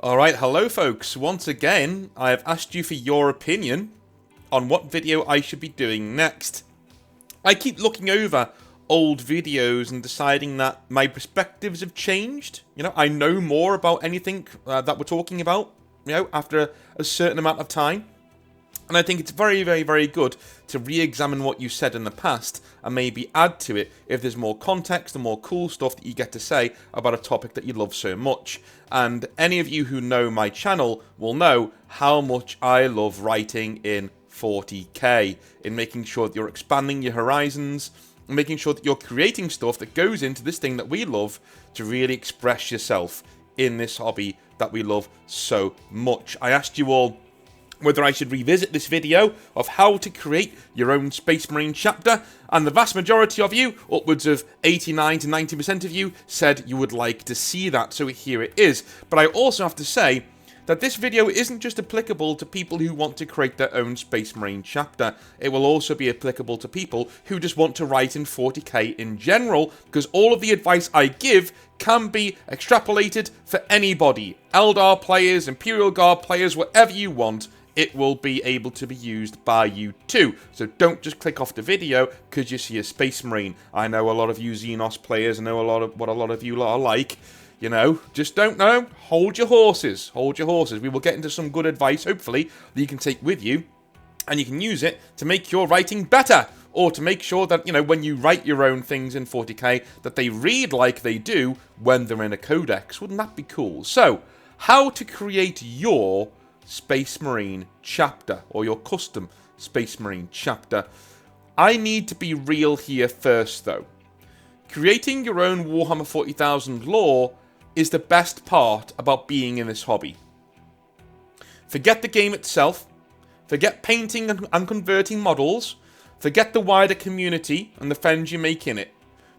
Alright, hello folks. Once again, I have asked you for your opinion on what video I should be doing next. I keep looking over old videos and deciding that my perspectives have changed. I know more about anything that we're talking about, after a certain amount of time. And I think it's very, very, very good to re-examine what you said in the past and maybe add to it if there's more context and more cool stuff that you get to say about a topic that you love so much. And any of you who know my channel will know how much I love writing in 40k, in making sure that you're expanding your horizons, and making sure that you're creating stuff that goes into this thing that we love to really express yourself in this hobby that we love so much. I asked you all whether I should revisit this video of how to create your own Space Marine chapter, and the vast majority of you, upwards of 89 to 90% of you, said you would like to see that, so here it is. But I also have to say that this video isn't just applicable to people who want to create their own Space Marine chapter. It will also be applicable to people who just want to write in 40k in general, because all of the advice I give can be extrapolated for anybody. Eldar players, Imperial Guard players, whatever you want, it will be able to be used by you too. So don't just click off the video because you see a Space Marine. I know a lot of you Xenos players, I know what a lot of you are like. Just don't know. Hold your horses. Hold your horses. We will get into some good advice, hopefully, that you can take with you, and you can use it to make your writing better, or to make sure that, when you write your own things in 40k, that they read like they do when they're in a codex. Wouldn't that be cool? So, how to create your Space Marine chapter, or your custom Space Marine chapter. I need to be real here first, though. Creating your own Warhammer 40,000 lore is the best part about being in this hobby. Forget the game itself, forget painting and converting models, forget the wider community and the friends you make in it.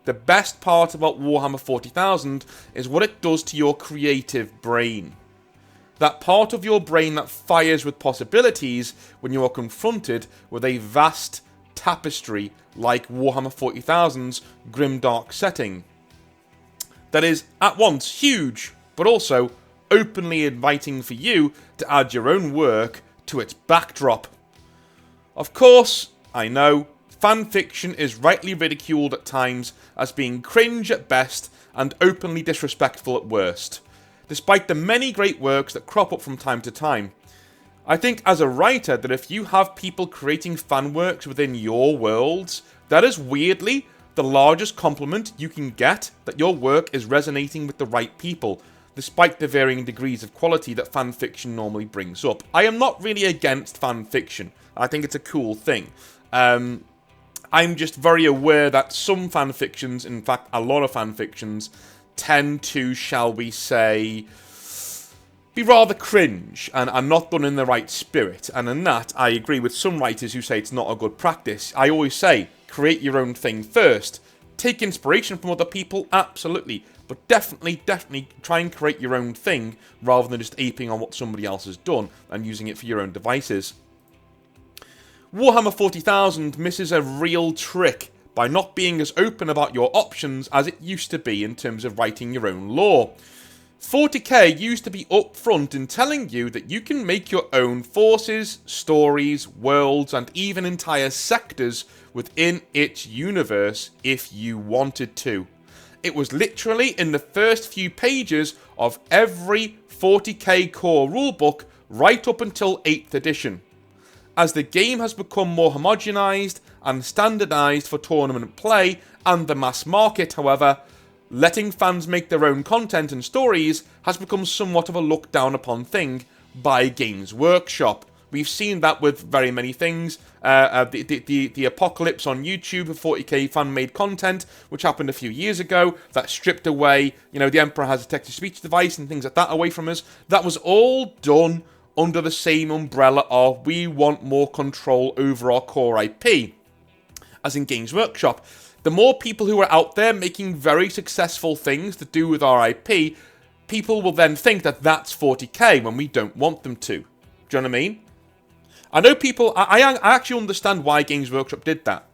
The best part about Warhammer 40,000 is what it does to your creative brain. That part of your brain that fires with possibilities when you are confronted with a vast tapestry like Warhammer 40,000's grimdark setting. That is at once huge, but also openly inviting for you to add your own work to its backdrop. Of course, I know, fanfiction is rightly ridiculed at times as being cringe at best and openly disrespectful at worst. Despite the many great works that crop up from time to time. I think as a writer that if you have people creating fan works within your worlds, that is weirdly the largest compliment you can get, that your work is resonating with the right people, despite the varying degrees of quality that fan fiction normally brings up. I am not really against fan fiction. I think it's a cool thing. I'm just very aware that some fan fictions, in fact a lot of fan fictions, tend to, shall we say, be rather cringe and are not done in the right spirit. And in that, I agree with some writers who say it's not a good practice. I always say, create your own thing first. Take inspiration from other people, absolutely. But definitely try and create your own thing rather than just aping on what somebody else has done and using it for your own devices. Warhammer 40,000 misses a real trick by not being as open about your options as it used to be in terms of writing your own lore. 40k used to be upfront in telling you that you can make your own forces, stories, worlds, and even entire sectors within its universe if you wanted to. It was literally in the first few pages of every 40k core rulebook right up until 8th edition. As the game has become more homogenized and standardized for tournament play and the mass market, however, letting fans make their own content and stories has become somewhat of a looked down upon thing by Games Workshop. We've seen that with very many things. The apocalypse on YouTube of 40k fan-made content, which happened a few years ago, that stripped away, the Emperor has a text-to-speech device and things like that away from us. That was all done under the same umbrella of we want more control over our core IP, as in Games Workshop. The more people who are out there making very successful things to do with our IP, people will then think that that's 40k when we don't want them to. Do you know what I mean? I know people, I actually understand why Games Workshop did that.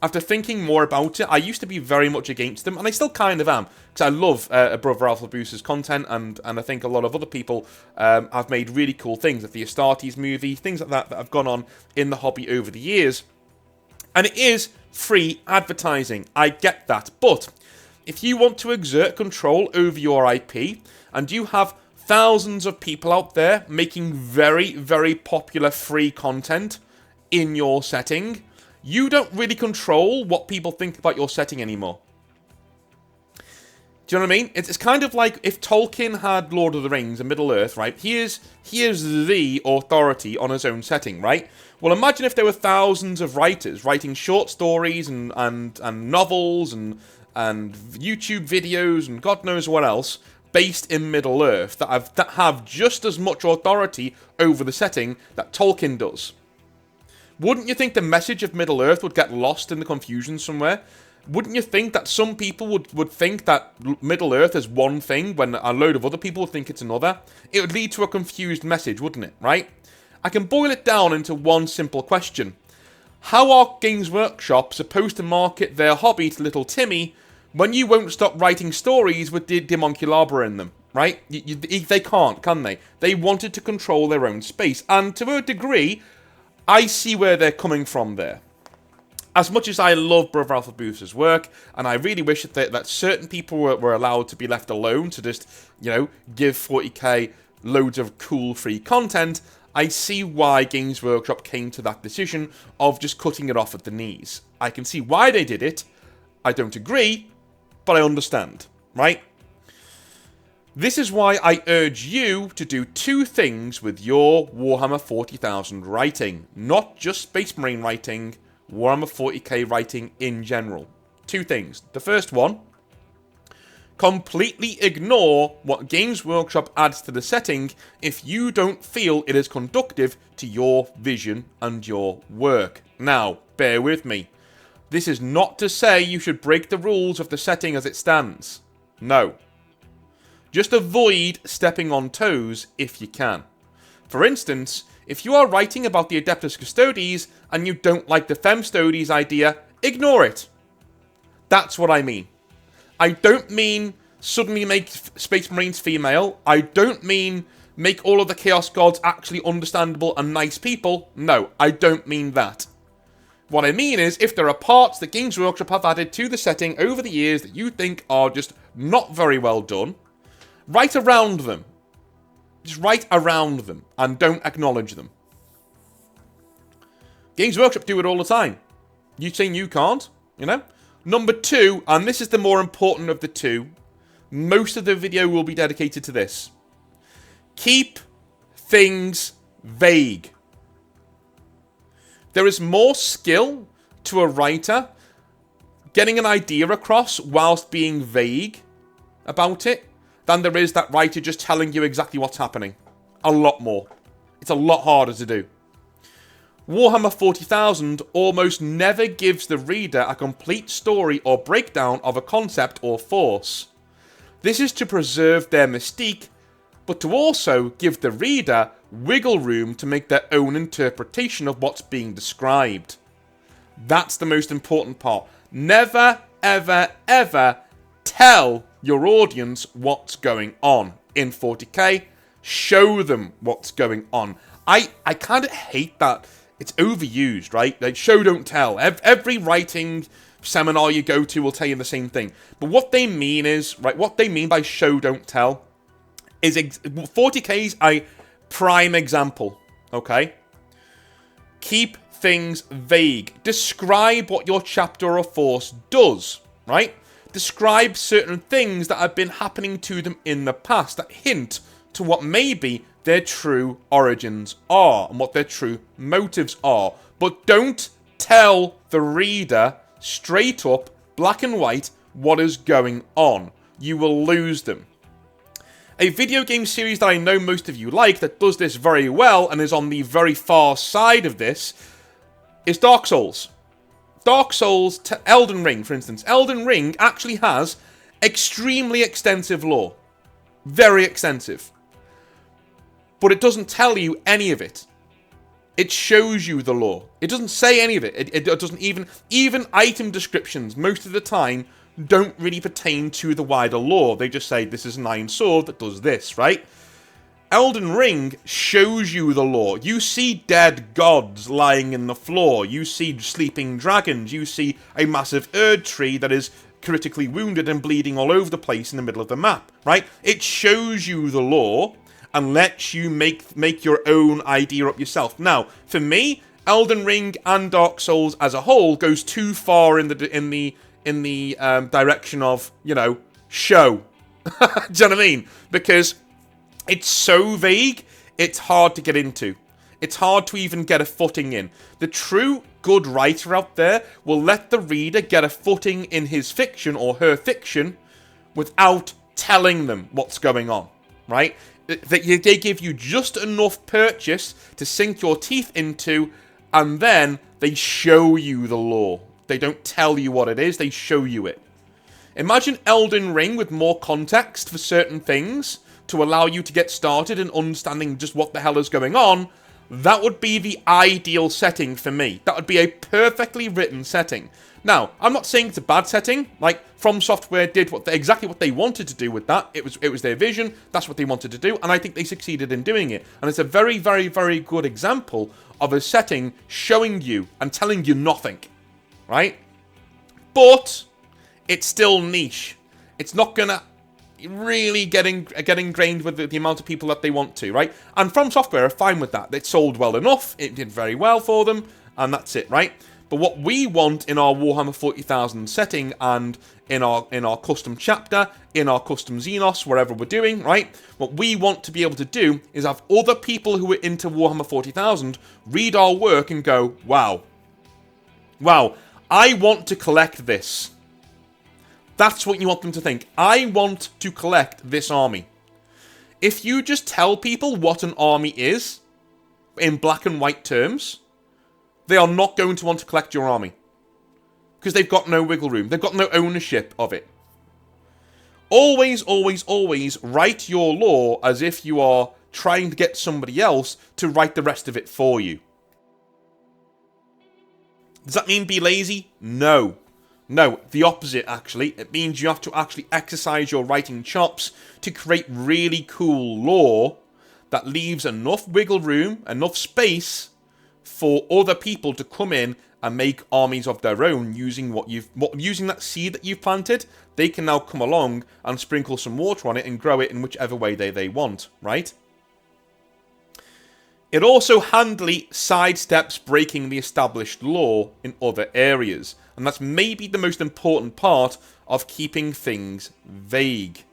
after thinking more about it, I used to be very much against them, and I still kind of am, because I love Brother Alpha Booster's content, and I think a lot of other people have made really cool things, like the Astartes movie, things like that have gone on in the hobby over the years. And it is free advertising, I get that, but if you want to exert control over your IP, and you have thousands of people out there making very, very popular free content in your setting, you don't really control what people think about your setting anymore. Do you know what I mean? It's kind of like if Tolkien had Lord of the Rings and Middle-earth, right? He is the authority on his own setting, right? Well, imagine if there were thousands of writers writing short stories and novels and YouTube videos and God knows what else based in Middle-earth that have just as much authority over the setting that Tolkien does. Wouldn't you think the message of Middle-earth would get lost in the confusion somewhere? Wouldn't you think that some people would think that Middle-earth is one thing when a load of other people would think it's another? It would lead to a confused message, wouldn't it, right? I can boil it down into one simple question. How are Games Workshop supposed to market their hobby to little Timmy when you won't stop writing stories with the Demonculabra in them, right? They can't, can they? They wanted to control their own space, and to a degree, I see where they're coming from there. As much as I love Brother Alpha Booster's work, and I really wish that certain people were allowed to be left alone to just, give 40k loads of cool free content, I see why Games Workshop came to that decision of just cutting it off at the knees. I can see why they did it. I don't agree, but I understand, right? This is why I urge you to do two things with your Warhammer 40,000 writing. Not just Space Marine writing, Warhammer 40k writing in general. Two things. The first one, completely ignore what Games Workshop adds to the setting if you don't feel it is conducive to your vision and your work. Now, bear with me. This is not to say you should break the rules of the setting as it stands. No. Just avoid stepping on toes if you can. For instance, if you are writing about the Adeptus Custodes and you don't like the Femstodes idea, ignore it. That's what I mean. I don't mean suddenly make Space Marines female. I don't mean make all of the Chaos Gods actually understandable and nice people. No, I don't mean that. What I mean is, if there are parts that Games Workshop have added to the setting over the years that you think are just not very well done, write around them. Just write around them and don't acknowledge them. Games Workshop do it all the time. You saying you can't, Number two, and this is the more important of the two, most of the video will be dedicated to this. Keep things vague. There is more skill to a writer getting an idea across whilst being vague about it than there is that writer just telling you exactly what's happening. A lot more. It's a lot harder to do. Warhammer 40,000 almost never gives the reader a complete story or breakdown of a concept or force. This is to preserve their mystique, but to also give the reader wiggle room to make their own interpretation of what's being described. That's the most important part. Never, ever, ever tell your audience what's going on. In 40k, show them what's going on. I kind of hate that. It's overused, right? Like, show, don't tell. Every writing seminar you go to will tell you the same thing. But what they mean is, right, what they mean by show, don't tell is 40k's a prime example, okay? Keep things vague. Describe what your chapter or force does, right? Describe certain things that have been happening to them in the past that hint to what maybe their true origins are and what their true motives are. But don't tell the reader straight up, black and white, what is going on. You will lose them. A video game series that I know most of you like that does this very well and is on the very far side of this is Dark Souls. Dark Souls to Elden Ring, for instance. Elden Ring actually has extremely extensive lore. Very extensive. But it doesn't tell you any of it. It shows you the law. It doesn't say any of it. It doesn't even item descriptions most of the time don't really pertain to the wider lore. They just say this is an iron sword that does this, right? Elden Ring shows you the lore. You see dead gods lying in the floor. You see sleeping dragons. You see a massive Erd tree that is critically wounded and bleeding all over the place in the middle of the map, right? It shows you the lore and lets you make your own idea up yourself. Now, for me, Elden Ring and Dark Souls as a whole goes too far in the direction of, you know, show. Do you know what I mean? Because it's so vague, it's hard to get into. It's hard to even get a footing in. The true good writer out there will let the reader get a footing in his fiction or her fiction without telling them what's going on, right? They give you just enough purchase to sink your teeth into, and then they show you the lore. They don't tell you what it is, they show you it. Imagine Elden Ring with more context for certain things to allow you to get started in understanding just what the hell is going on. That would be the ideal setting for me. That would be a perfectly written setting. Now, I'm not saying it's a bad setting. Like, From Software did exactly what they wanted to do with that. It was their vision. That's what they wanted to do, and I think they succeeded in doing it. And it's a very, very, very good example of a setting showing you and telling you nothing, right? But it's still niche. It's not gonna really get ingrained with the amount of people that they want to, right? And From Software are fine with that. It sold well enough. It did very well for them, and that's it, right? But what we want in our Warhammer 40,000 setting and in our custom chapter, in our custom Xenos, wherever we're doing, right? What we want to be able to do is have other people who are into Warhammer 40,000 read our work and go, wow, I want to collect this. That's what you want them to think. I want to collect this army. If you just tell people what an army is, in black and white terms, they are not going to want to collect your army. Because they've got no wiggle room. They've got no ownership of it. Always, always, always write your lore as if you are trying to get somebody else to write the rest of it for you. Does that mean be lazy? No. No, the opposite, actually. It means you have to actually exercise your writing chops to create really cool lore that leaves enough wiggle room, enough space for other people to come in and make armies of their own using using that seed that you've planted. They can now come along and sprinkle some water on it and grow it in whichever way they want, right? It also handily sidesteps breaking the established lore in other areas, and that's maybe the most important part of keeping things vague.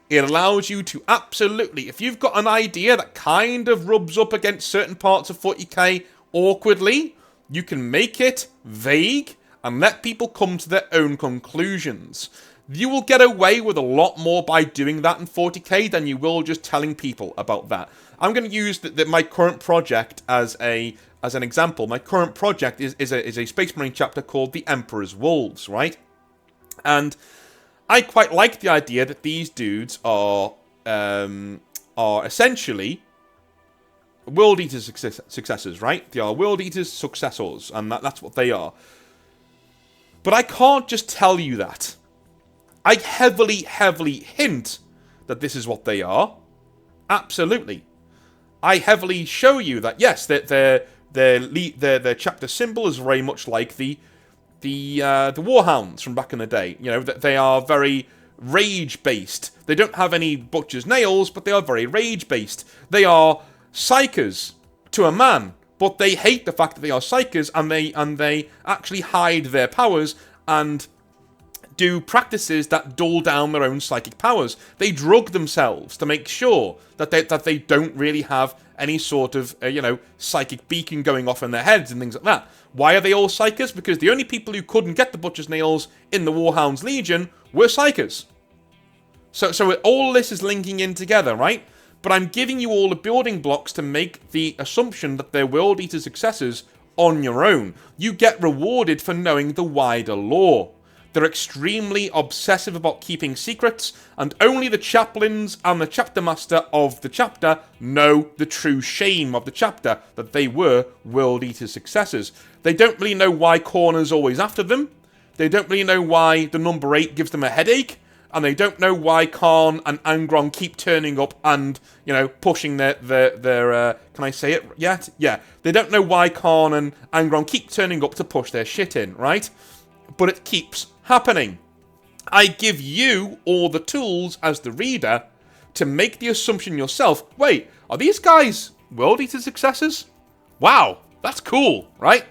It allows you to absolutely, if you've got an idea that kind of rubs up against certain parts of 40k awkwardly, you can make it vague and let people come to their own conclusions. You will get away with a lot more by doing that in 40k than you will just telling people about that. I'm going to use my current project as an example. My current project is a Space Marine chapter called The Emperor's Wolves, right? And I quite like the idea that these dudes are essentially World Eaters successors, right? They are World Eaters successors, and that's what they are. But I can't just tell you that. I heavily, heavily hint that this is what they are. Absolutely. I heavily show you that, yes, their chapter symbol is very much like the Warhounds from back in the day. You know, that they are very rage-based. They don't have any butcher's nails, but they are very rage-based. They are psychers to a man, but they hate the fact that they are psychers, and they actually hide their powers and do practices that dull down their own psychic powers. They drug themselves to make sure that they don't really have any sort of, psychic beacon going off in their heads and things like that. Why are they all psychers? Because the only people who couldn't get the Butcher's Nails in the Warhounds Legion were psychers. So all this is linking in together, right? But I'm giving you all the building blocks to make the assumption that they're World Eater successors on your own. You get rewarded for knowing the wider lore. They're extremely obsessive about keeping secrets, and only the chaplains and the chapter master of the chapter know the true shame of the chapter, that they were World Eater's successors. They don't really know why Corner's always after them. They don't really know why the number 8 gives them a headache. And they don't know why Khan and Angron keep turning up and, you know, pushing their can I say it yet? Yeah. They don't know why Khan and Angron keep turning up to push their shit in, right? But it keeps happening. I give you all the tools as the reader to make the assumption yourself, wait, are these guys World Eater successors? Wow, that's cool, right?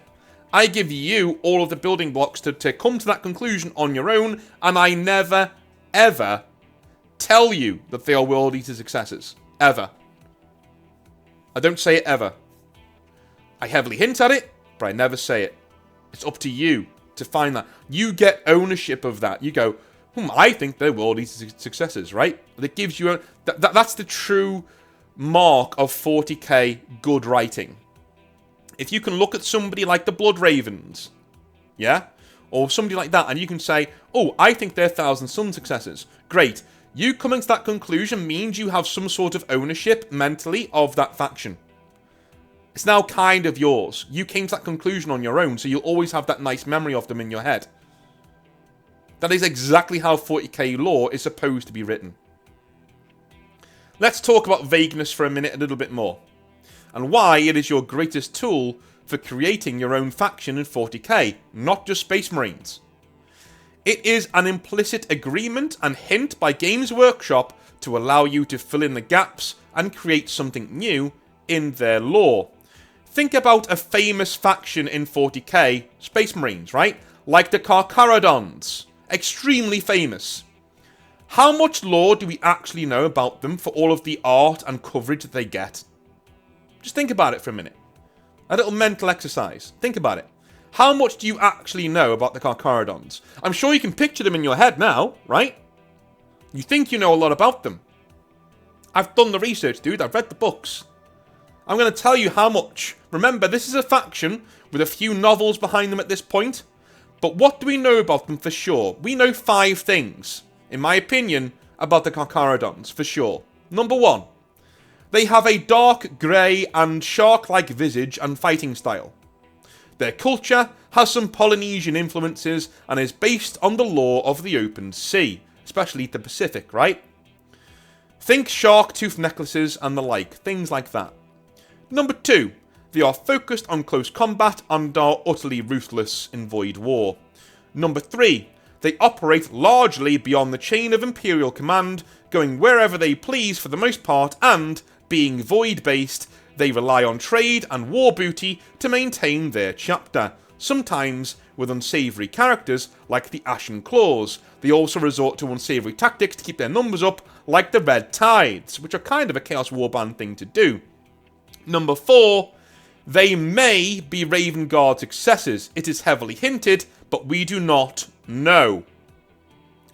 I give you all of the building blocks to come to that conclusion on your own, and I never ever tell you that they are World Eater successors. Ever. I don't say it ever. I heavily hint at it, but I never say it. It's up to you to find that. You get ownership of that. You go, I think they're World Eater successors, right? That gives you that's the true mark of 40k good writing. If you can look at somebody like the Blood Ravens, yeah? Or somebody like that, and you can say, oh, I think they're Thousand Sun successors. Great. You coming to that conclusion means you have some sort of ownership, mentally, of that faction. It's now kind of yours. You came to that conclusion on your own, so you'll always have that nice memory of them in your head. That is exactly how 40k lore is supposed to be written. Let's talk about vagueness for a minute a little bit more, and why it is your greatest tool for creating your own faction in 40k, not just Space Marines. It is an implicit agreement and hint by Games Workshop to allow you to fill in the gaps and create something new in their lore. Think about a famous faction in 40k, Space Marines, right? Like the Carcharodons. Extremely famous. How much lore do we actually know about them for all of the art and coverage that they get? Just think about it for a minute. A little mental exercise. Think about it. How much do you actually know about the Carcharodons? I'm sure you can picture them in your head now, right? You think you know a lot about them. I've done the research, dude. I've read the books. I'm going to tell you how much. Remember, this is a faction with a few novels behind them at this point. But what do we know about them for sure? We know 5 things, in my opinion, about the Carcharodons, for sure. Number 1. They have a dark grey and shark-like visage and fighting style. Their culture has some Polynesian influences and is based on the lore of the open sea, especially the Pacific, right? Think shark tooth necklaces and the like, things like that. Number 2, they are focused on close combat and are utterly ruthless in Void War. Number 3, they operate largely beyond the chain of Imperial command, going wherever they please for the most part, and being void-based, they rely on trade and war booty to maintain their chapter, sometimes with unsavoury characters like the Ashen Claws. They also resort to unsavoury tactics to keep their numbers up, like the Red Tides, which are kind of a Chaos Warband thing to do. Number 4, they may be Raven Guard successors. It is heavily hinted, but we do not know.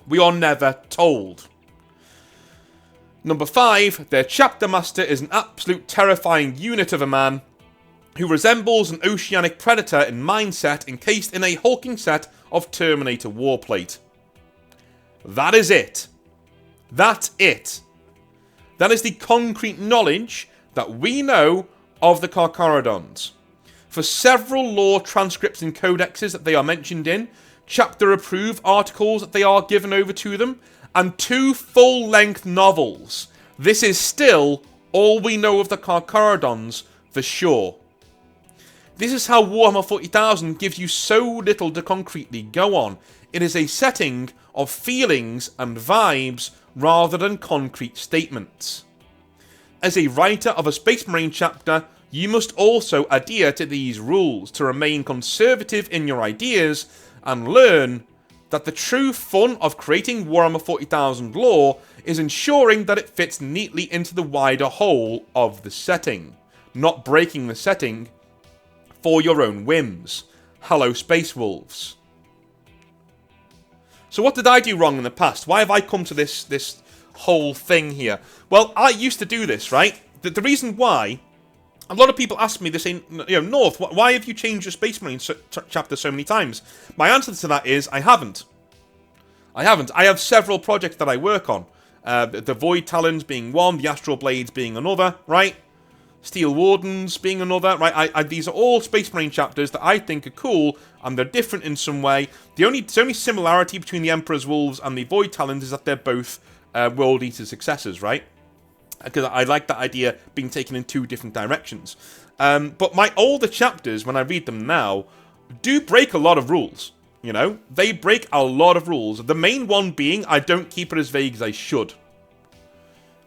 We are never told. Number 5, their chapter master is an absolute terrifying unit of a man who resembles an oceanic predator in mindset encased in a hulking set of Terminator warplate. That is it. That's it. That is the concrete knowledge that we know of the Carcharodons. For several lore transcripts and codexes that they are mentioned in, chapter-approved articles that they are given over to them, and 2 full-length novels, this is still all we know of the Carcharodons for sure. This is how Warhammer 40,000 gives you so little to concretely go on. It is a setting of feelings and vibes rather than concrete statements. As a writer of a Space Marine chapter, you must also adhere to these rules to remain conservative in your ideas and learn that the true fun of creating Warhammer 40,000 lore is ensuring that it fits neatly into the wider whole of the setting, not breaking the setting for your own whims. Hello, Space Wolves. So what did I do wrong in the past? Why have I come to this whole thing here? Well, I used to do this, right? The reason why, a lot of people ask me, they say, North, why have you changed your Space Marine chapter so many times? My answer to that is, I haven't. I haven't. I have several projects that I work on. The Void Talons being one, the Astral Blades being another, right? Steel Wardens being another, right? These are all Space Marine chapters that I think are cool, and they're different in some way. The only similarity between the Emperor's Wolves and the Void Talons is that they're both World Eater successors, right? Because I like that idea being taken in two different directions. But my older chapters, when I read them now, do break a lot of rules. You know, they break a lot of rules. The main one being, I don't keep it as vague as I should.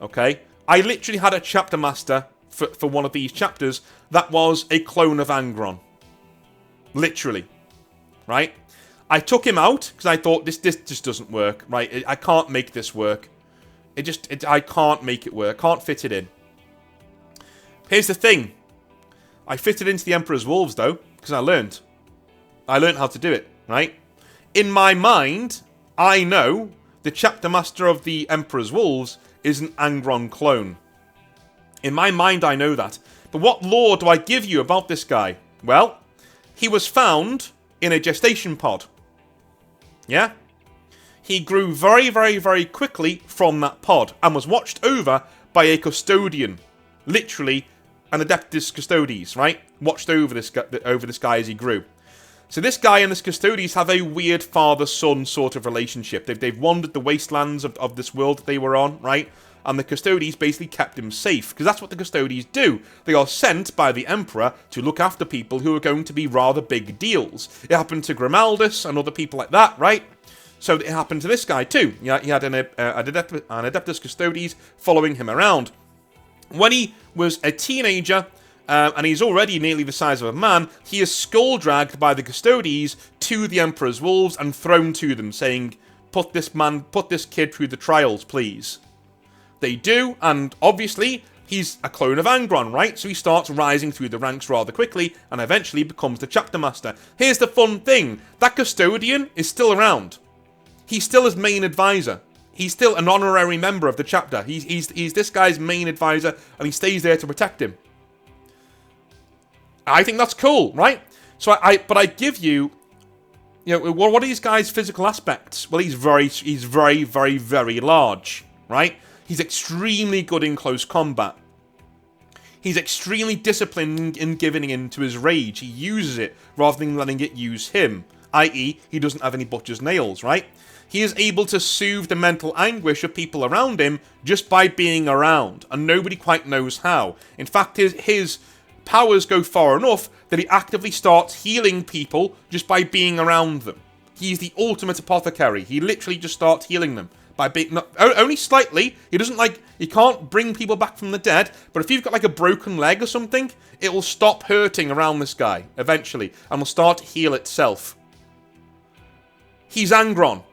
Okay? I literally had a chapter master for one of these chapters that was a clone of Angron. Literally. Right? I took him out because I thought this just doesn't work. Right? I can't make this work. I can't make it work. Can't fit it in. Here's the thing. I fit it into the Emperor's Wolves though, because I learned. I learned how to do it. Right? In my mind, I know the chapter master of the Emperor's Wolves is an Angron clone. In my mind, I know that. But what lore do I give you about this guy? Well, he was found in a gestation pod. Yeah? He grew very, very, very quickly from that pod and was watched over by a custodian. Literally, an Adeptus Custodes, right? Watched over this guy as he grew. So this guy and this Custodes have a weird father-son sort of relationship. They've wandered the wastelands of this world that they were on, right? And the Custodes basically kept him safe, because that's what the Custodes do. They are sent by the Emperor to look after people who are going to be rather big deals. It happened to Grimaldus and other people like that, right? So it happened to this guy too. He had an Adeptus Custodes following him around. When he was a teenager, and he's already nearly the size of a man, he is skull-dragged by the Custodes to the Emperor's Wolves and thrown to them, saying, put this kid through the trials, please. They do, and obviously, he's a clone of Angron, right? So he starts rising through the ranks rather quickly, and eventually becomes the chapter master. Here's the fun thing. That custodian is still around. He's still his main advisor. He's still an honorary member of the chapter. He's this guy's main advisor, and he stays there to protect him. I think that's cool, right? So but I give you, what are these guys' physical aspects? Well, he's very, very, very large, right? He's extremely good in close combat. He's extremely disciplined in giving in to his rage. He uses it rather than letting it use him, i.e., he doesn't have any butcher's nails, right? He is able to soothe the mental anguish of people around him just by being around, and nobody quite knows how. In fact, his powers go far enough that he actively starts healing people just by being around them. He's the ultimate apothecary. He literally just starts healing them by being only slightly. He can't bring people back from the dead, but if you've got like a broken leg or something, it will stop hurting around this guy eventually and will start to heal itself. He's Angron,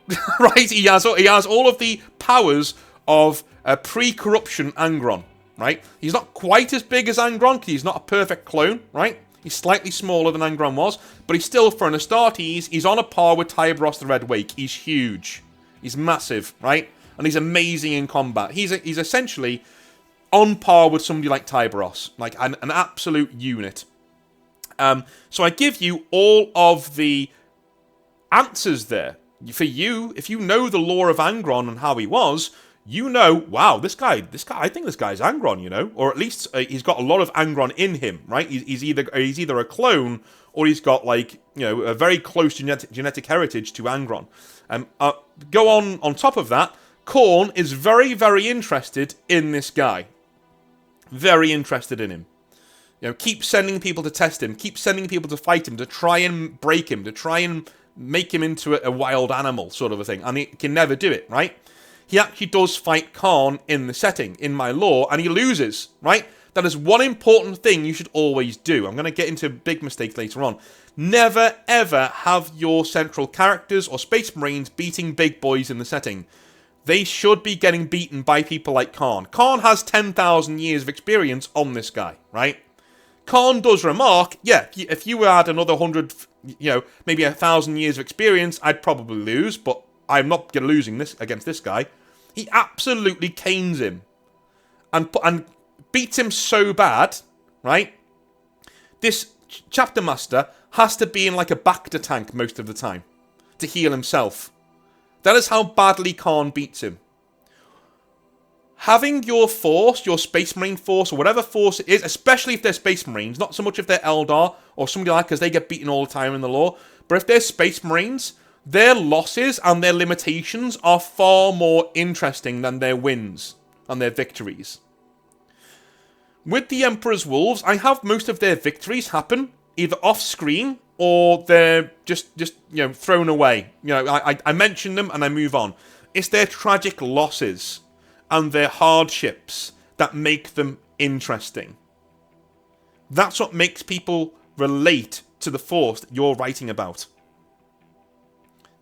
right? He has all of the powers of a pre-corruption Angron. Right? He's not quite as big as Angron, because he's not a perfect clone, right? He's slightly smaller than Angron was, but he's still, for an Astartes, he's on a par with Tyberos the Red Wake. He's huge. He's massive, right? And he's amazing in combat. He's essentially on par with somebody like Tyberos, like an absolute unit. So I give you all of the answers there. For you, if you know the lore of Angron and how he was, wow, this guy, I think this guy's Angron, or at least he's got a lot of Angron in him, right? He's either a clone or he's got a very close genetic heritage to Angron. Go on top of that, Khorne is very, very interested in this guy. Very interested in him. Keep sending people to test him, keep sending people to fight him, to try and break him, to try and make him into a wild animal sort of a thing, and he can never do it, right? He actually does fight Khorne in the setting, in my lore, and he loses, right? That is one important thing you should always do. I'm going to get into big mistakes later on. Never, ever have your central characters or Space Marines beating big boys in the setting. They should be getting beaten by people like Khorne. Khorne has 10,000 years of experience on this guy, right? Khorne does remark, yeah, if you had another 100, maybe 1,000 years of experience, I'd probably lose, but I'm not losing this against this guy. He absolutely canes him. And beats him so bad, right? This chapter master has to be in like a Bacta tank most of the time to heal himself. That is how badly Khan beats him. Having your force, your Space Marine force, or whatever force it is, especially if they're Space Marines, not so much if they're Eldar or somebody like, because they get beaten all the time in the lore, but if they're Space Marines, their losses and their limitations are far more interesting than their wins and their victories. With the Emperor's Wolves, I have most of their victories happen either off-screen or they're just thrown away. I mention them and I move on. It's their tragic losses and their hardships that make them interesting. That's what makes people relate to the Force that you're writing about.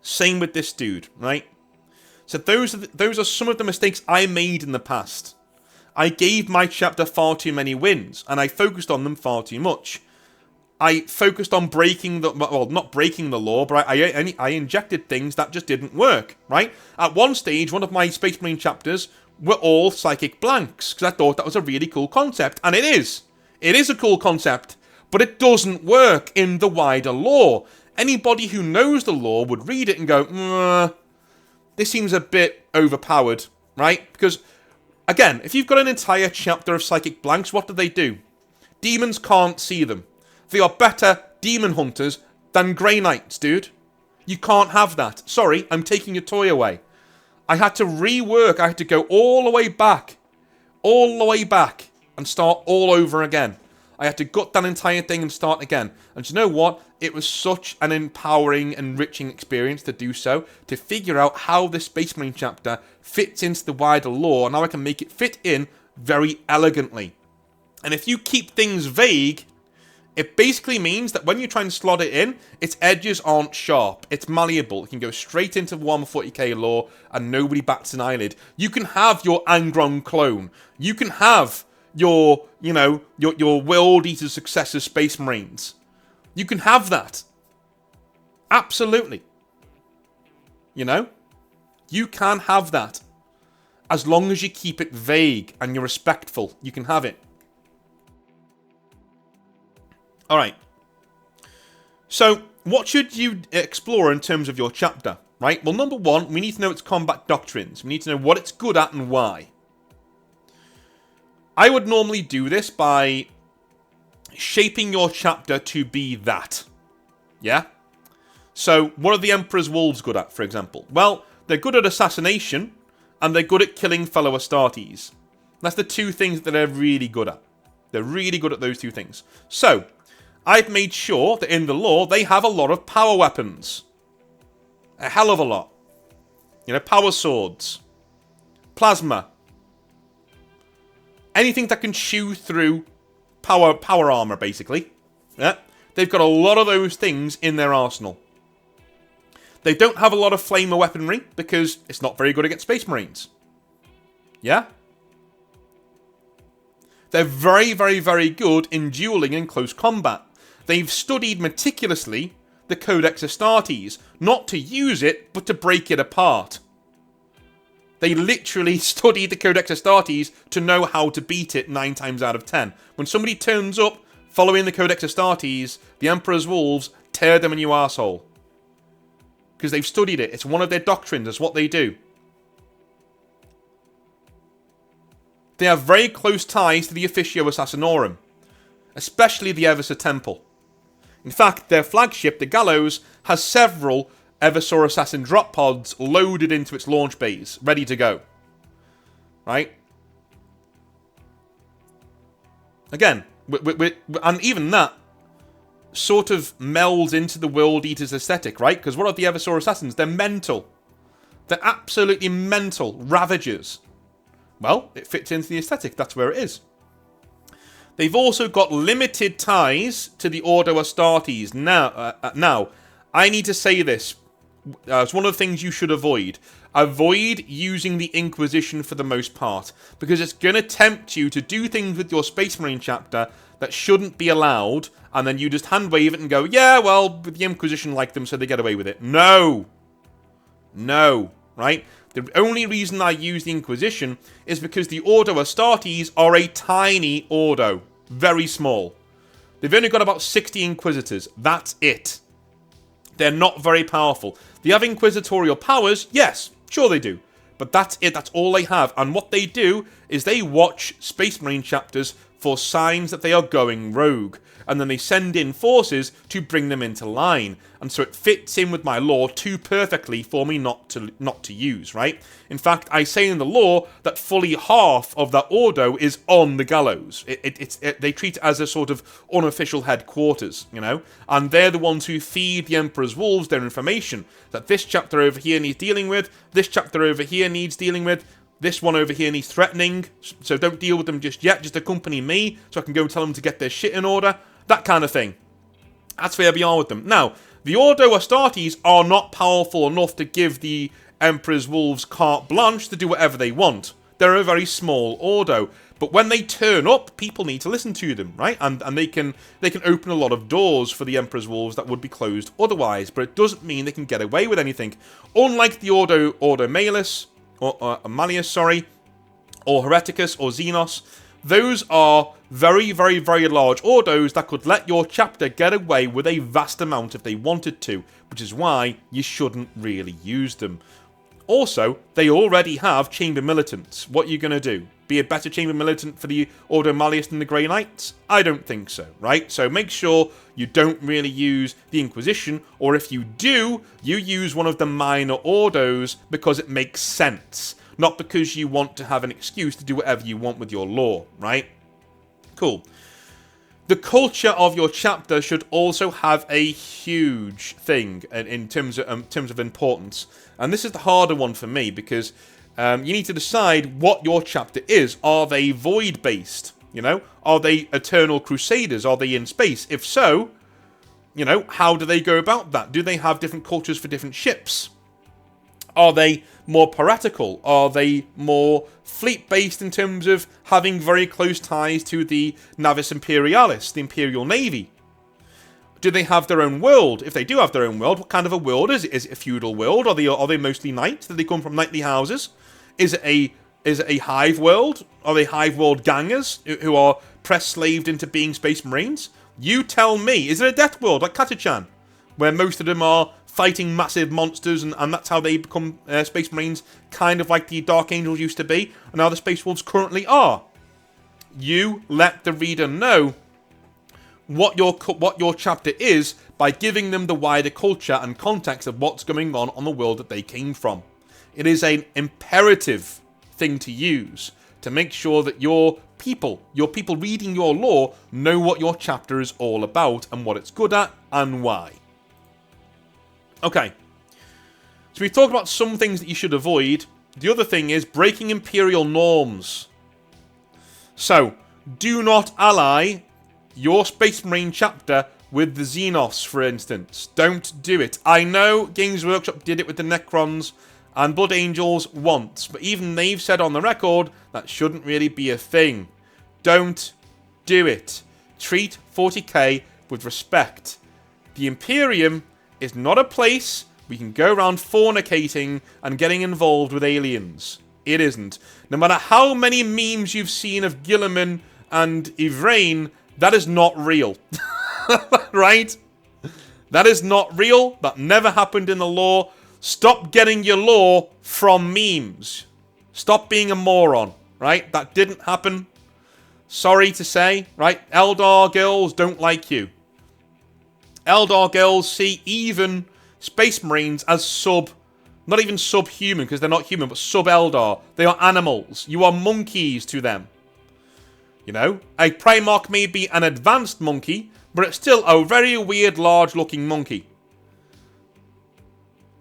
Same with this dude, right? So those are some of the mistakes I made in the past. I gave my chapter far too many wins, and I focused on them far too much. I focused on not breaking the law, but I injected things that just didn't work, right? At one stage, one of my Space Marine chapters were all psychic blanks, because I thought that was a really cool concept, and it is. It is a cool concept, but it doesn't work in the wider lore. Anybody who knows the lore would read it and go, this seems a bit overpowered, right? Because, again, if you've got an entire chapter of psychic blanks, what do? Demons can't see them. They are better demon hunters than Grey Knights, dude. You can't have that. Sorry, I'm taking your toy away. I had to rework. I had to go all the way back, and start all over again. I had to gut that entire thing and start again. And you know what? It was such an empowering, enriching experience to do so, to figure out how this Space Marine chapter fits into the wider lore, and how I can make it fit in very elegantly. And if you keep things vague, it basically means that when you try and slot it in, its edges aren't sharp. It's malleable. It can go straight into Warhammer 40k lore, and nobody bats an eyelid. You can have your Angron clone. You can have your World Eater successor Space Marines. You can have that. Absolutely. You can have that. As long as you keep it vague and you're respectful, you can have it. Alright. So, what should you explore in terms of your chapter, right? Well, number one, we need to know its combat doctrines. We need to know what it's good at and why. I would normally do this by shaping your chapter to be that. Yeah? So, what are the Emperor's Wolves good at, for example? Well, they're good at assassination, and they're good at killing fellow Astartes. That's the two things that they're really good at. They're really good at those two things. So, I've made sure that in the lore, they have a lot of power weapons. A hell of a lot. Power swords. Plasma. Anything that can chew through power armor, basically. Yeah, they've got a lot of those things in their arsenal. They don't have a lot of flamer weaponry because it's not very good against Space Marines. Yeah? They're very, very, very good in dueling and close combat. They've studied meticulously the Codex Astartes, not to use it, but to break it apart. They literally studied the Codex Astartes to know how to beat it 9 times out of 10. When somebody turns up following the Codex Astartes, the Emperor's Wolves tear them a new arsehole. Because they've studied it. It's one of their doctrines. It's what they do. They have very close ties to the Officio Assassinorum, especially the Eversor Temple. In fact, their flagship, the Gallows, has several Eversor Assassin drop pods loaded into its launch bays, ready to go. Right? Again, and even that sort of melds into the World Eater's aesthetic, right? Because what are the Eversor Assassins? They're mental. They're absolutely mental ravagers. Well, it fits into the aesthetic. That's where it is. They've also got limited ties to the Ordo Astartes. Now, I need to say this. It's one of the things you should avoid. Avoid using the Inquisition for the most part, because it's going to tempt you to do things with your Space Marine chapter that shouldn't be allowed, and then you just hand wave it and go, yeah, well, the Inquisition like them, so they get away with it. No, right? The only reason I use the Inquisition is because the Ordo Astartes are a tiny Ordo. Very small. They've only got about 60 Inquisitors. That's it. They're not very powerful. They have inquisitorial powers, yes, sure they do. But that's it, that's all they have. And what they do is they watch Space Marine chapters for signs that they are going rogue. And then they send in forces to bring them into line. And so it fits in with my lore too perfectly for me not to use, right? In fact, I say in the lore that fully half of that Ordo is on the gallows. They treat it as a sort of unofficial headquarters, you know? And they're the ones who feed the Emperor's Wolves their information. That this chapter over here needs dealing with, this chapter over here needs dealing with, this one over here needs threatening, so don't deal with them just yet, just accompany me, so I can go and tell them to get their shit in order. That kind of thing. That's where we are with them. Now, the Ordo Astartes are not powerful enough to give the Emperor's Wolves carte blanche to do whatever they want. They're a very small Ordo. But when they turn up, people need to listen to them, right? And they can open a lot of doors for the Emperor's Wolves that would be closed otherwise. But it doesn't mean they can get away with anything. Unlike the Ordo Malleus, or Malleus, sorry, or Hereticus, or Xenos, those are very, very, very large Ordos that could let your chapter get away with a vast amount if they wanted to, which is why you shouldn't really use them. Also, they already have Chamber Militants. What are you going to do? Be a better Chamber Militant for the Ordo Malleus than the Grey Knights? I don't think so, right? So make sure you don't really use the Inquisition, or if you do, you use one of the minor Ordos because it makes sense. Not because you want to have an excuse to do whatever you want with your lore, right? Cool. The culture of your chapter should also have a huge thing in terms of importance. And this is the harder one for me because you need to decide what your chapter is. Are they void-based? You know? Are they Eternal Crusaders? Are they in space? If so, you know, how do they go about that? Do they have different cultures for different ships? Are they more piratical? Are they more fleet-based in terms of having very close ties to the Navis Imperialis, the Imperial Navy? Do they have their own world? If they do have their own world, what kind of a world is it? Is it a feudal world? Are they mostly knights? Do they come from knightly houses? Is it a hive world? Are they hive world gangers who are press-slaved into being Space Marines? You tell me. Is it a death world like Katachan, where most of them are fighting massive monsters, and that's how they become Space Marines, kind of like the Dark Angels used to be, and how the Space Wolves currently are? You let the reader know what your chapter is by giving them the wider culture and context of what's going on the world that they came from. It is an imperative thing to use to make sure that your people reading your lore know what your chapter is all about and what it's good at and why. Okay, so we've talked about some things that you should avoid. The other thing is breaking imperial norms. So, do not ally your Space Marine chapter with the Xenos, for instance. Don't do it. I know Games Workshop did it with the Necrons and Blood Angels once, but even they've said on the record that shouldn't really be a thing. Don't do it. Treat 40k with respect. The Imperium is not a place we can go around fornicating and getting involved with aliens. It isn't. No matter how many memes you've seen of Gilliman and Yvraine, that is not real. Right? That is not real. That never happened in the lore. Stop getting your lore from memes. Stop being a moron. Right? That didn't happen. Sorry to say. Right? Eldar girls don't like you. Eldar girls see even Space Marines as not even subhuman, because they're not human, but sub-Eldar. They are animals. You are monkeys to them. You know? A Primarch may be an advanced monkey, but it's still a very weird, large-looking monkey.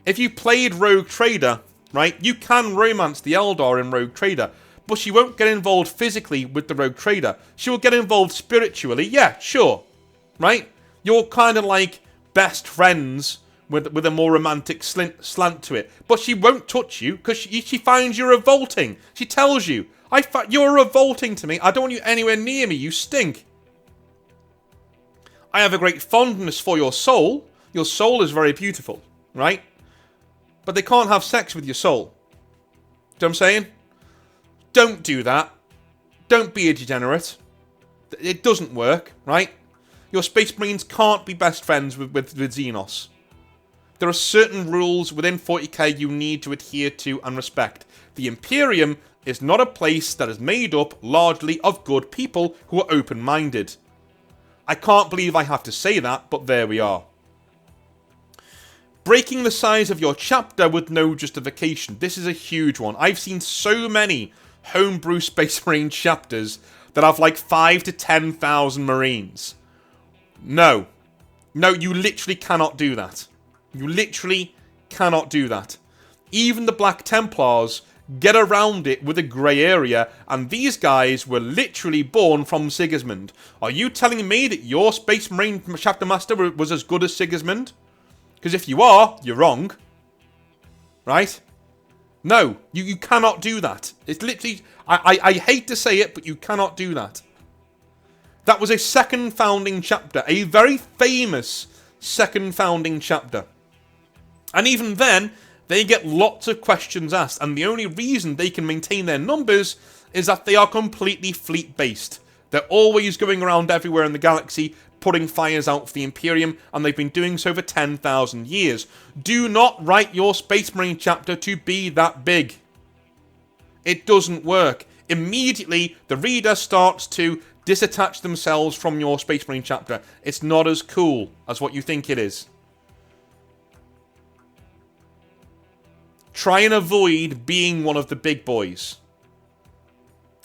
If you played Rogue Trader, right, you can romance the Eldar in Rogue Trader, but she won't get involved physically with the Rogue Trader. She will get involved spiritually, yeah, sure. Right? You're kind of like best friends with a more romantic slant to it. But she won't touch you because she finds you revolting. She tells you, you're revolting to me. I don't want you anywhere near me. You stink. I have a great fondness for your soul. Your soul is very beautiful, right? But they can't have sex with your soul. Do you know what I'm saying? Don't do that. Don't be a degenerate. It doesn't work, right? Your Space Marines can't be best friends with Xenos. There are certain rules within 40k you need to adhere to and respect. The Imperium is not a place that is made up largely of good people who are open-minded. I can't believe I have to say that, but there we are. Breaking the size of your chapter with no justification. This is a huge one. I've seen so many homebrew Space Marine chapters that have like 5 to 10,000 Marines. No. No, you literally cannot do that. You literally cannot do that. Even the Black Templars get around it with a grey area, and these guys were literally born from Sigismund. Are you telling me that your Space Marine chapter master was as good as Sigismund? Because if you are, you're wrong. Right? No, you cannot do that. It's literally... I hate to say it, but you cannot do that. That was a second founding chapter. A very famous second founding chapter. And even then, they get lots of questions asked. And the only reason they can maintain their numbers is that they are completely fleet-based. They're always going around everywhere in the galaxy, putting fires out for the Imperium, and they've been doing so for 10,000 years. Do not write your Space Marine chapter to be that big. It doesn't work. Immediately, the reader starts to disattach themselves from your Space Marine chapter. It's not as cool as what you think it is. Try and avoid being one of the big boys.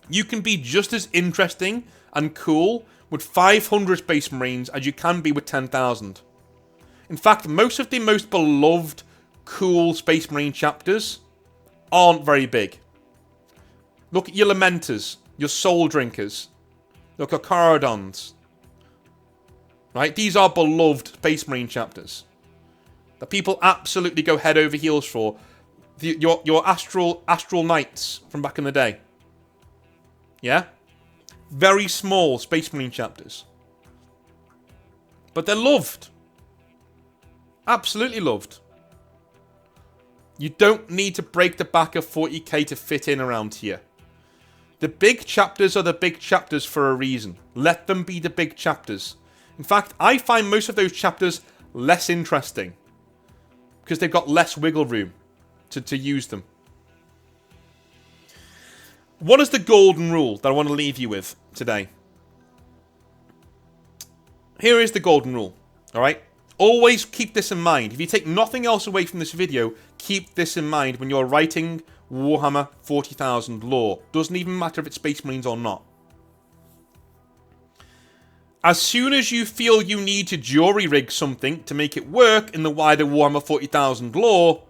You can be just as interesting and cool with 500 Space Marines as you can be with 10,000. In fact, most of the most beloved, cool Space Marine chapters aren't very big. Look at your Lamenters, your Soul Drinkers, your Carcharodons. Right? These are beloved Space Marine chapters that people absolutely go head over heels for. Your Astral Knights from back in the day. Yeah? Very small Space Marine chapters. But they're loved. Absolutely loved. You don't need to break the back of 40k to fit in around here. The big chapters are the big chapters for a reason. Let them be the big chapters. In fact, I find most of those chapters less interesting. Because they've got less wiggle room to use them. What is the golden rule that I want to leave you with today? Here is the golden rule, alright? Always keep this in mind. If you take nothing else away from this video, keep this in mind when you're writing Warhammer 40,000 lore. Doesn't even matter if it's Space Marines or not. As soon as you feel you need to jury-rig something to make it work in the wider Warhammer 40,000 lore,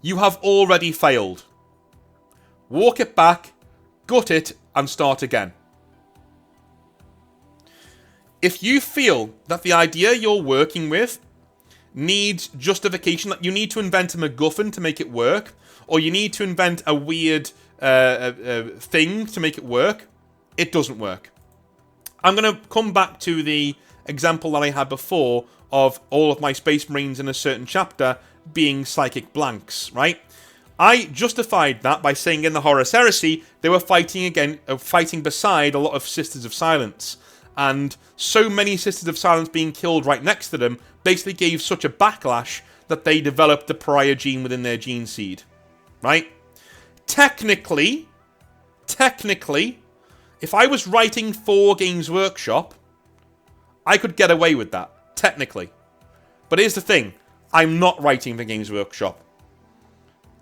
you have already failed. Walk it back, gut it, and start again. If you feel that the idea you're working with needs justification, that you need to invent a MacGuffin to make it work, or you need to invent a weird thing to make it work, it doesn't work. I'm going to come back to the example that I had before of all of my Space Marines in a certain chapter being psychic blanks, right? I justified that by saying in the Horus Heresy they were fighting beside a lot of Sisters of Silence, and so many Sisters of Silence being killed right next to them basically gave such a backlash that they developed the pariah gene within their gene seed, right? Technically, if I was writing for Games Workshop, I could get away with that, technically. But here's the thing, I'm not writing for Games Workshop.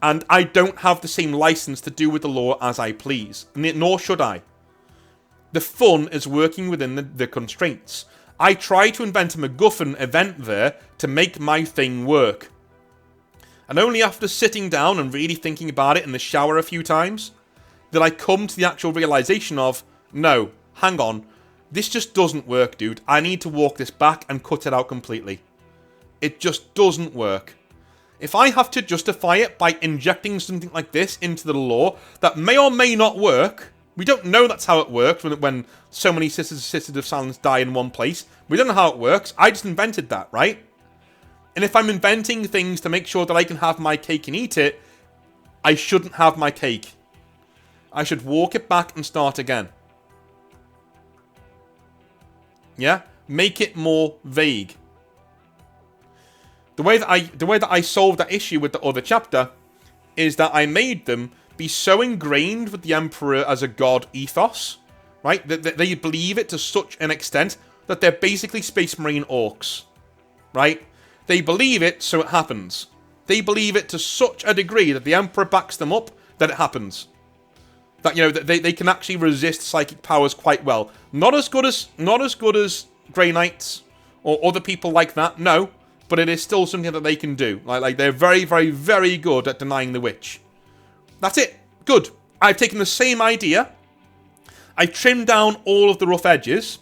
And I don't have the same license to do with the lore as I please, nor should I. The fun is working within the constraints. I try to invent a MacGuffin event there to make my thing work. And only after sitting down and really thinking about it in the shower a few times, did I come to the actual realization of, no, hang on, this just doesn't work, dude. I need to walk this back and cut it out completely. It just doesn't work. If I have to justify it by injecting something like this into the lore that may or may not work, we don't know that's how it works when so many Sisters of Silence die in one place. We don't know how it works. I just invented that, right? And if I'm inventing things to make sure that I can have my cake and eat it, I shouldn't have my cake. I should walk it back and start again. Yeah? Make it more vague. The way that I solved that issue with the other chapter is that I made them be so ingrained with the Emperor as a god ethos, right? That they believe it to such an extent that they're basically Space Marine orcs, right? They believe it, so it happens. They believe it to such a degree that the Emperor backs them up that it happens. That, you know, that they can actually resist psychic powers quite well. Not as good as Grey Knights or other people like that, no. But it is still something that they can do. Like they're very, very, very good at denying the witch. That's it. Good. I've taken the same idea. I've trimmed down all of the rough edges.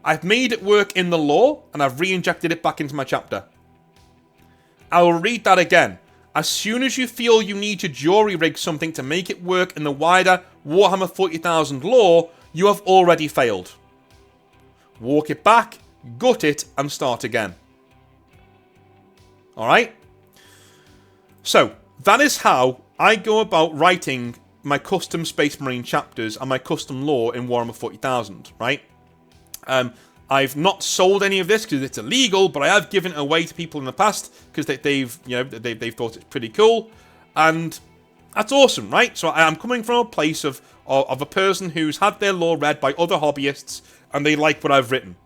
I've made it work in the lore, and I've re-injected it back into my chapter. I will read that again. As soon as you feel you need to jury-rig something to make it work in the wider Warhammer 40,000 lore, you have already failed. Walk it back, gut it, and start again. Alright? So, that is how I go about writing my custom Space Marine chapters and my custom lore in Warhammer 40,000, right? I've not sold any of this because it's illegal, but I have given it away to people in the past because they've thought it's pretty cool, and that's awesome, right? So I am coming from a place of a person who's had their lore read by other hobbyists and they like what I've written.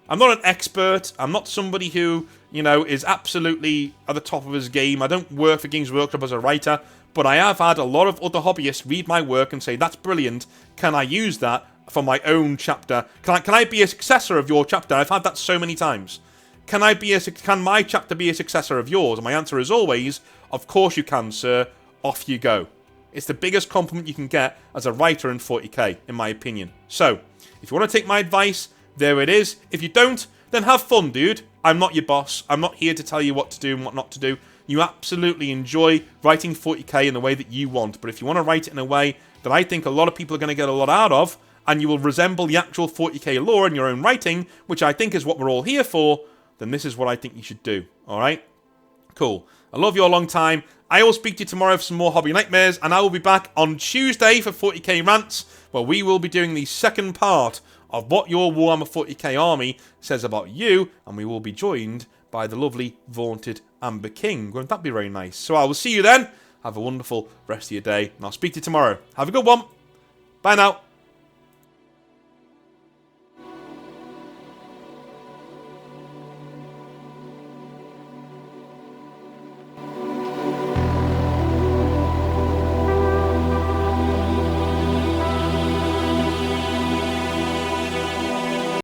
I'm not an expert. I'm not somebody who, you know, is absolutely at the top of his game. I don't work for Games Workshop as a writer, but I have had a lot of other hobbyists read my work and say, that's brilliant. Can I use that for my own chapter? Can I be a successor of your chapter? I've had that so many times. Can my chapter be a successor of yours? And my answer is always, of course you can, sir. Off you go. It's the biggest compliment you can get as a writer in 40k, in my opinion. So, if you want to take my advice, there it is. If you don't, then have fun, dude. I'm not your boss. I'm not here to tell you what to do and what not to do. You absolutely enjoy writing 40k in the way that you want. But if you want to write it in a way that I think a lot of people are going to get a lot out of, and you will resemble the actual 40k lore in your own writing, which I think is what we're all here for, then this is what I think you should do. Alright? Cool. I love you a long time. I will speak to you tomorrow for some more Hobby Nightmares, and I will be back on Tuesday for 40k Rants, where we will be doing the second part of what your Warhammer 40k army says about you, and we will be joined by the lovely, vaunted Amber King. Won't that be very nice? So I will see you then. Have a wonderful rest of your day, and I'll speak to you tomorrow. Have a good one. Bye now.